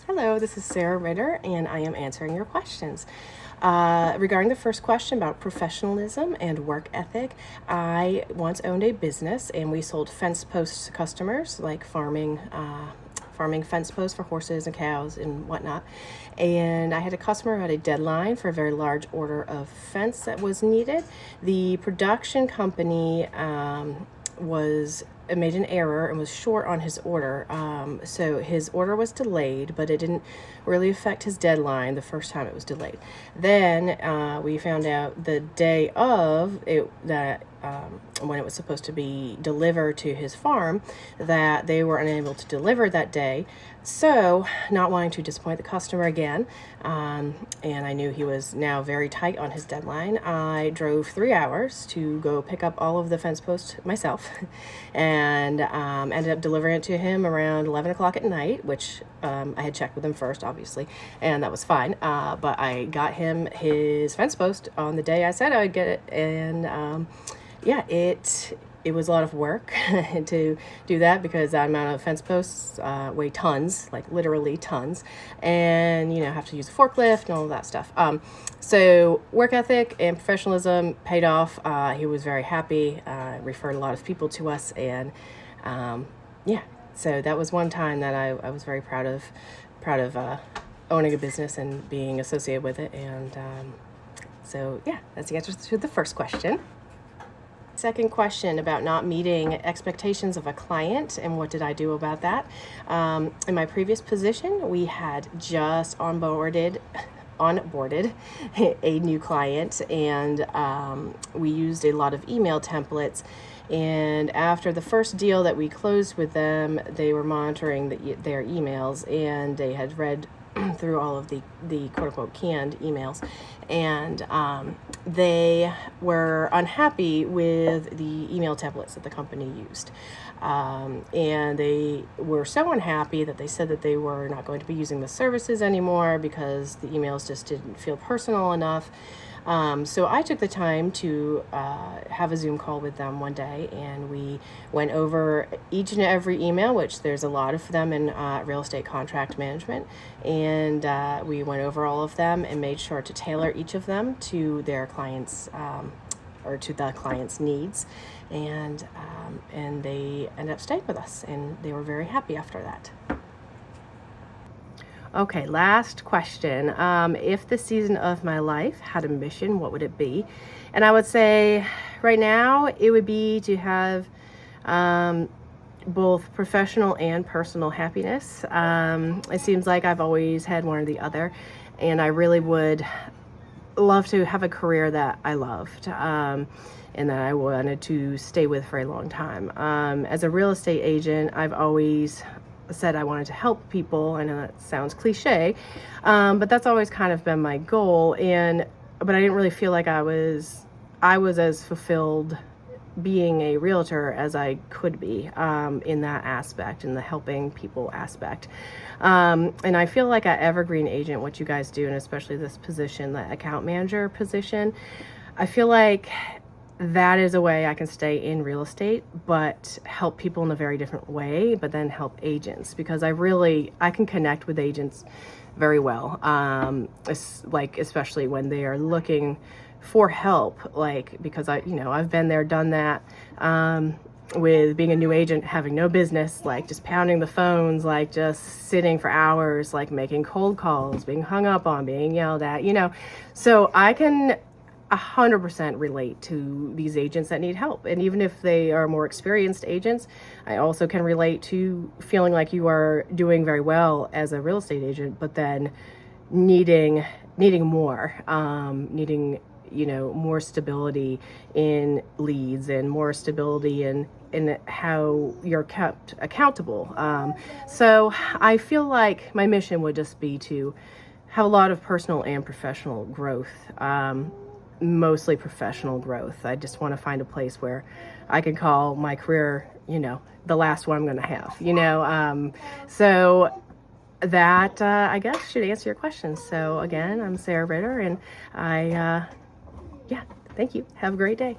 Hello, this is Sarah Ritter, and I am answering your questions. Regarding the first question about professionalism and work ethic, I once owned a business and we sold fence posts to customers, like farming fence posts for horses and cows and whatnot. And I had a customer who had a deadline for a very large order of fence that was needed. The production company made an error and was short on his order. So his order was delayed, but it didn't really affect his deadline the first time it was delayed. Then we found out the day of it that when it was supposed to be delivered to his farm, that they were unable to deliver that day. So, not wanting to disappoint the customer again, and I knew he was now very tight on his deadline, I drove 3 hours to go pick up all of the fence posts myself and ended up delivering it to him around 11 o'clock at night, which I had checked with him first, obviously, and that was fine. But I got him his fence post on the day I said I would get it, and it was a lot of work to do that because the amount of fence posts weigh tons, like literally tons, and have to use a forklift and all of that stuff. So work ethic and professionalism paid off. He was very happy. Referred a lot of people to us, and so that was one time that I was very proud of owning a business and being associated with it. And that's the answer to the first question. Second question about not meeting expectations of a client and what did I do about that. In my previous position, we had just onboarded a new client, and we used a lot of email templates. And after the first deal that we closed with them, they were monitoring their emails, and they had read through all of the quote-unquote canned emails, and they were unhappy with the email templates that the company used, and they were so unhappy that they said that they were not going to be using the services anymore because the emails just didn't feel personal enough. So I took the time to have a Zoom call with them one day, and we went over each and every email, which there's a lot of them in real estate contract management, and we went over all of them and made sure to tailor each of them to their clients' or to the client's needs, and they ended up staying with us, and they were very happy after that. Okay, last question. If the season of my life had a mission, what would it be? And I would say right now it would be to have both professional and personal happiness. It seems like I've always had one or the other, and I really would love to have a career that I loved and that I wanted to stay with for a long time. As a real estate agent, I've always said I wanted to help people. I know that sounds cliche, but that's always kind of been my goal. But I didn't really feel like I was as fulfilled being a realtor as I could be in that aspect, in the helping people aspect. And I feel like at Evergreen agent, what you guys do, and especially this position, the account manager position, I feel like that is a way I can stay in real estate, but help people in a very different way, but then help agents, because I can connect with agents very well. Especially when they are looking for help, because I've been there, done that, with being a new agent, having no business, just pounding the phones, just sitting for hours, making cold calls, being hung up on, being yelled at, so I can 100% relate to these agents that need help. And even if they are more experienced agents, I also can relate to feeling like you are doing very well as a real estate agent, but then needing more, needing more stability in leads and more stability in how you're kept accountable. So I feel like my mission would just be to have a lot of personal and professional growth. Mostly professional growth. I just want to find a place where I can call my career, the last one I'm going to have, so that, I guess, should answer your question. So again, I'm Sarah Ritter, and thank you. Have a great day.